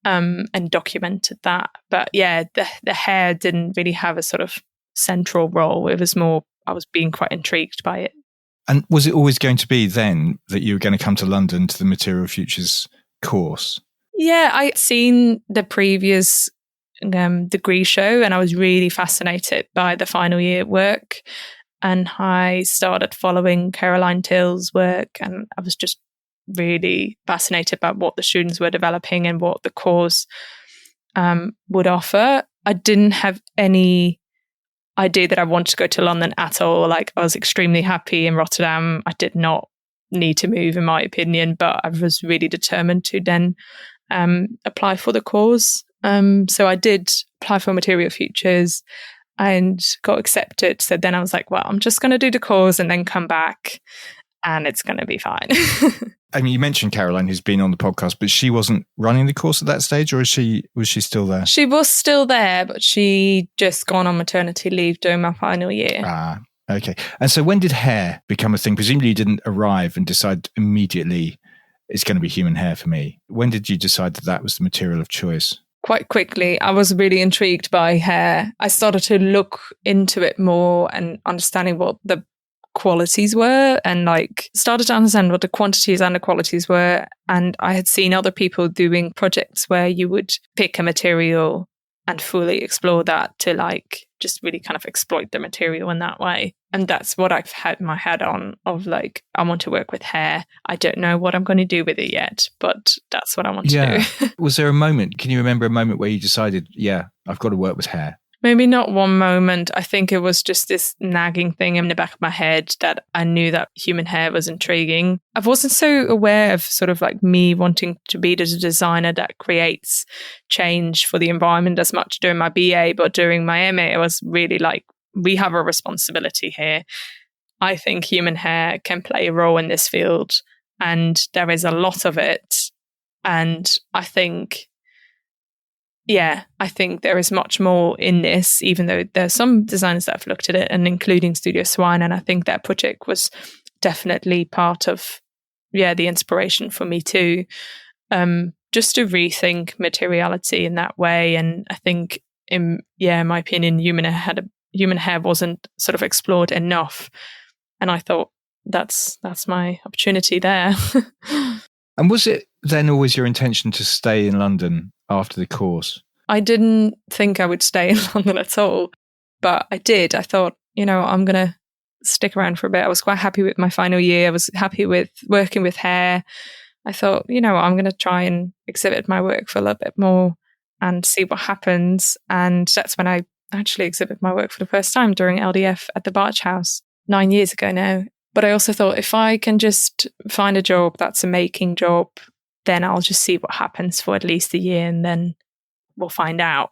and documented that. But yeah, the hair didn't really have a sort of central role. It was more, I was being quite intrigued by it. And was it always going to be then that you were going to come to London to the Material Futures course? Yeah, I'd seen the previous degree show and I was really fascinated by the final year work. And I started following Caroline Till's work, and I was just really fascinated by what the students were developing and what the course would offer. I didn't have any idea that I wanted to go to London at all. Like, I was extremely happy in Rotterdam. I did not need to move, in my opinion, but I was really determined to then apply for the course. So I did apply for Material Futures and got accepted. So then I was like, well, I'm just going to do the course and then come back and it's going to be fine. I mean, you mentioned Caroline, who's been on the podcast, but she wasn't running the course at that stage, or was she still there? She was still there, but she just gone on maternity leave during my final year. Ah, okay. And so when did hair become a thing? Presumably you didn't arrive and decide immediately it's going to be human hair for me. When did you decide that that was the material of choice? Quite quickly. I was really intrigued by hair. I started to look into it more and understanding what the qualities were, and started to understand what the quantities and the qualities were. And I had seen other people doing projects where you would pick a material and fully explore that to just really kind of exploit the material in that way. And that's what I've had my head on of I want to work with hair. I don't know what I'm going to do with it yet, but that's what I want to do. Was there a moment, can you remember a moment where you decided, yeah, I've got to work with hair? Maybe not one moment. I think it was just this nagging thing in the back of my head that I knew that human hair was intriguing. I wasn't so aware of sort of me wanting to be the designer that creates change for the environment as much during my BA, but during my MA, it was really we have a responsibility here. I think human hair can play a role in this field, and there is a lot of it. And I think there is much more in this, even though there's some designers that have looked at it, and including Studio Swine. And I think that project was definitely part of, the inspiration for me too. Just to rethink materiality in that way. And I think, in my opinion, human hair wasn't sort of explored enough. And I thought that's my opportunity there. And was it then always your intention to stay in London after the course? I didn't think I would stay in London at all, but I did. I thought, I'm going to stick around for a bit. I was quite happy with my final year. I was happy with working with hair. I thought, I'm going to try and exhibit my work for a little bit more and see what happens. And that's when I actually exhibit my work for the first time during LDF at the Bargehouse 9 years ago now. But I also thought, if I can just find a job that's a making job, then I'll just see what happens for at least a year and then we'll find out.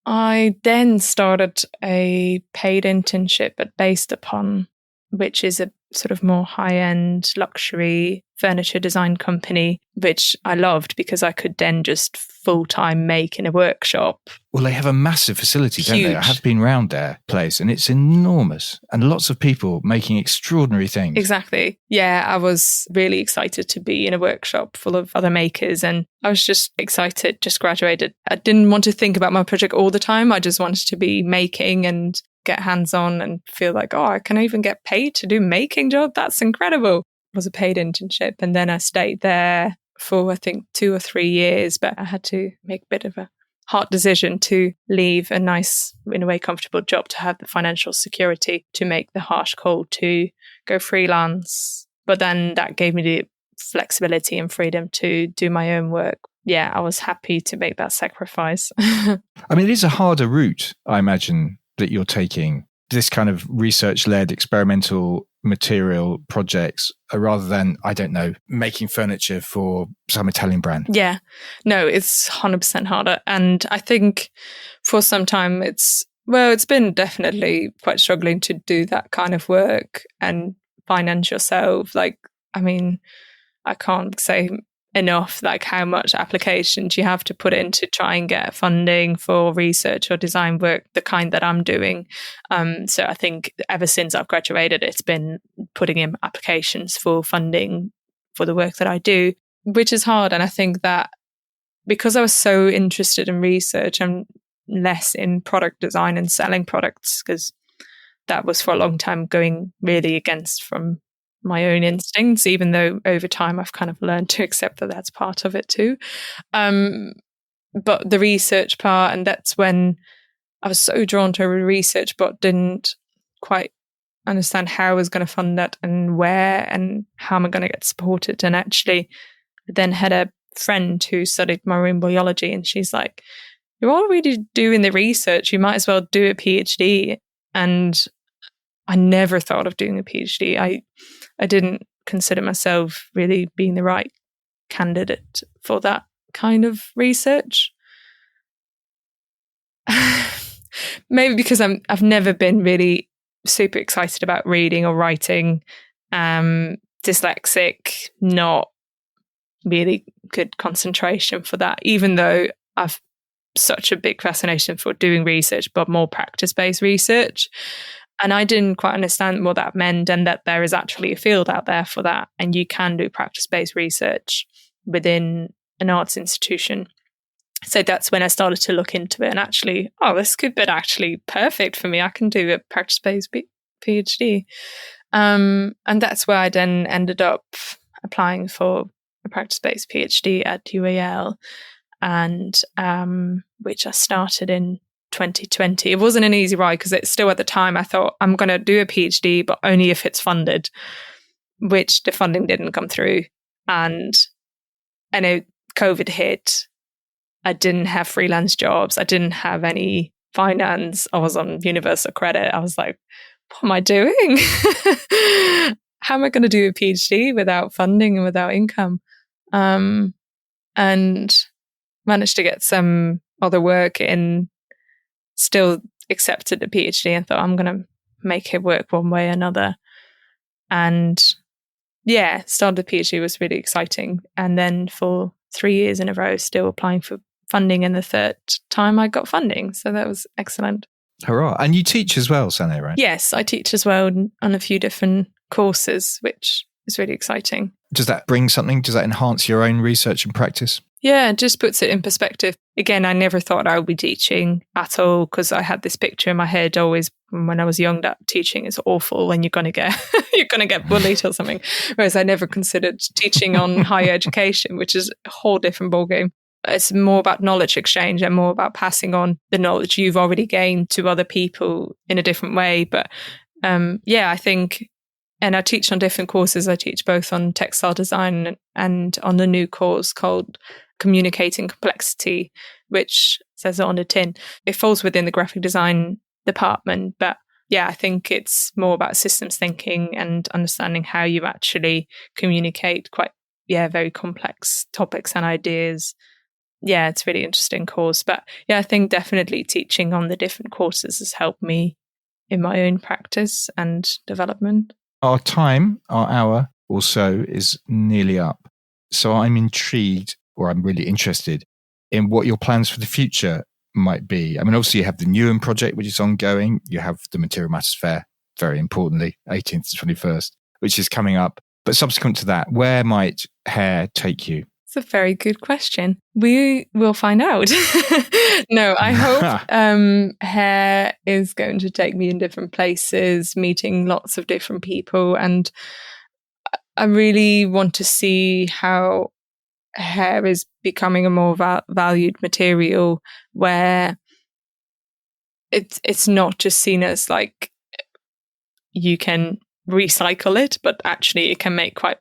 I then started a paid internship at Based Upon, which is a sort of more high-end luxury furniture design company, which I loved because I could then just full-time make in a workshop. Well, they have a massive facility, don't they? Huge. I have been round their place and it's enormous and lots of people making extraordinary things. Exactly. Yeah, I was really excited to be in a workshop full of other makers and I was just excited, just graduated. I didn't want to think about my project all the time. I just wanted to be making and get hands-on and feel like, I can even get paid to do making job. That's incredible. It was a paid internship. And then I stayed there for, I think, 2 or 3 years, but I had to make a bit of a hard decision to leave a nice, in a way, comfortable job to have the financial security to make the harsh call to go freelance But then that gave me the flexibility and freedom to do my own work. Yeah, I was happy to make that sacrifice. I mean, it is a harder route, I imagine, that you're taking, this kind of research-led experimental material projects, rather than, I don't know, making furniture for some Italian brand. Yeah, no, it's 100% harder. And I think for some time it's been definitely quite struggling to do that kind of work and finance yourself. Like, I mean, I can't say enough like how much applications you have to put in to try and get funding for research or design work, the kind that I'm doing. So I think ever since I've graduated, it's been putting in applications for funding for the work that I do, which is hard. And I think that because I was so interested in research and less in product design and selling products, because that was for a long time going really against from my own instincts, even though over time I've kind of learned to accept that that's part of it too. But the research part, and that's when I was so drawn to research, but didn't quite understand how I was going to fund that and where and how am I going to get supported. And actually then had a friend who studied marine biology, and she's like, you're already doing the research, you might as well do a PhD. And I never thought of doing a PhD. I didn't consider myself really being the right candidate for that kind of research. Maybe because I've never been really super excited about reading or writing. Dyslexic, not really good concentration for that, even though I've such a big fascination for doing research, but more practice-based research. And I didn't quite understand what that meant, and that there is actually a field out there for that. And you can do practice-based research within an arts institution. So that's when I started to look into it and actually, this could be actually perfect for me. I can do a practice-based PhD. And that's where I then ended up applying for a practice-based PhD at UAL, and which I started in 2020. It wasn't an easy ride because it's still at the time I thought I'm going to do a PhD, but only if it's funded, which the funding didn't come through. And I know COVID hit. I didn't have freelance jobs. I didn't have any finance. I was on universal credit. I was like, what am I doing? How am I going to do a PhD without funding and without income? And managed to get some other work in, still accepted the PhD, and thought I'm going to make it work one way or another. And yeah, started the PhD was really exciting. And then for 3 years in a row, still applying for funding, and the third time I got funding. So that was excellent. Hurrah. And you teach as well, Sanne, right? Yes, I teach as well on a few different courses, which is really exciting. Does that bring something? Does that enhance your own research and practice? Yeah, it just puts it in perspective. Again, I never thought I would be teaching at all, because I had this picture in my head always when I was young that teaching is awful and you're going to get bullied or something. Whereas I never considered teaching on higher education, which is a whole different ballgame. It's more about knowledge exchange and more about passing on the knowledge you've already gained to other people in a different way. But I think, and I teach on different courses. I teach both on textile design and on the new course called Communicating Complexity, which says it on the tin. It falls within the graphic design department, but yeah, I think it's more about systems thinking and understanding how you actually communicate quite, very complex topics and ideas. Yeah, it's a really interesting course. But yeah, I think definitely teaching on the different courses has helped me in my own practice and development. Our hour or so is nearly up. So I'm intrigued, or I'm really interested in what your plans for the future might be. I mean, obviously you have the Newham project, which is ongoing. You have the Material Matters Fair, very importantly, 18th to 21st, which is coming up. But subsequent to that, where might hair take you? It's a very good question. We will find out. No, I hope hair is going to take me in different places, meeting lots of different people. And I really want to see how hair is becoming a more valued material, where it's not just seen as like you can recycle it, but actually it can make quite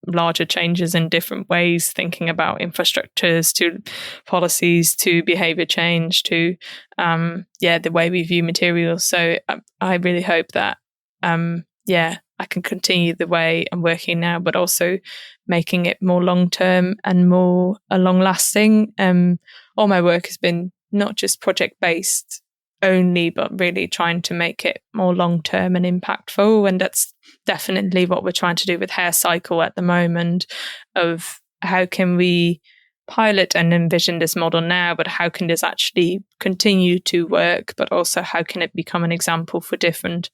larger changes in different ways, thinking about infrastructures to policies to behavior change to the way we view materials. So I really hope that I can continue the way I'm working now, but also making it more long-term and more long-lasting. All my work has been not just project-based only, but really trying to make it more long-term and impactful. And that's definitely what we're trying to do with Hair Cycle at the moment, of how can we pilot and envision this model now, but how can this actually continue to work, but also how can it become an example for different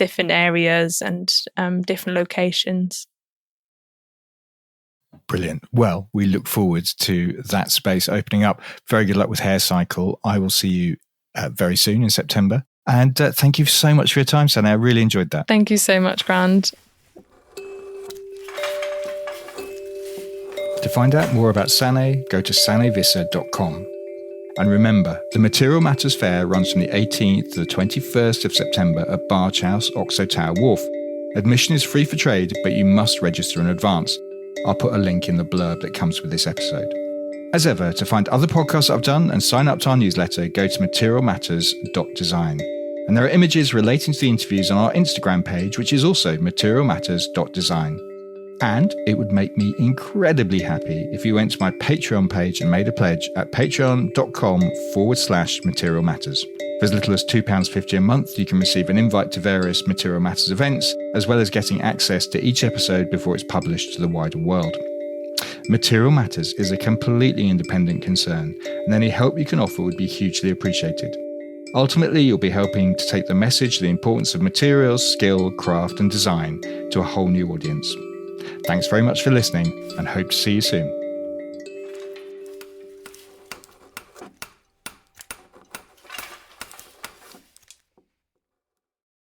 areas and different locations. Brilliant. Well, we look forward to that space opening up. Very good luck with Hair Cycle. I will see you very soon in September. And thank you so much for your time, Sanne. I really enjoyed that. Thank you so much, Grant. To find out more about Sanne, go to sannevisser.com. And remember, the Material Matters Fair runs from the 18th to the 21st of September at Bargehouse, Oxo Tower Wharf. Admission is free for trade, but you must register in advance. I'll put a link in the blurb that comes with this episode. As ever, to find other podcasts I've done and sign up to our newsletter, go to materialmatters.design. And there are images relating to the interviews on our Instagram page, which is also materialmatters.design. And it would make me incredibly happy if you went to my Patreon page and made a pledge at patreon.com/Material Matters. For as little as £2.50 a month, you can receive an invite to various Material Matters events, as well as getting access to each episode before it's published to the wider world. Material Matters is a completely independent concern, and any help you can offer would be hugely appreciated. Ultimately, you'll be helping to take the message of the importance of materials, skill, craft and design to a whole new audience. Thanks very much for listening, and hope to see you soon.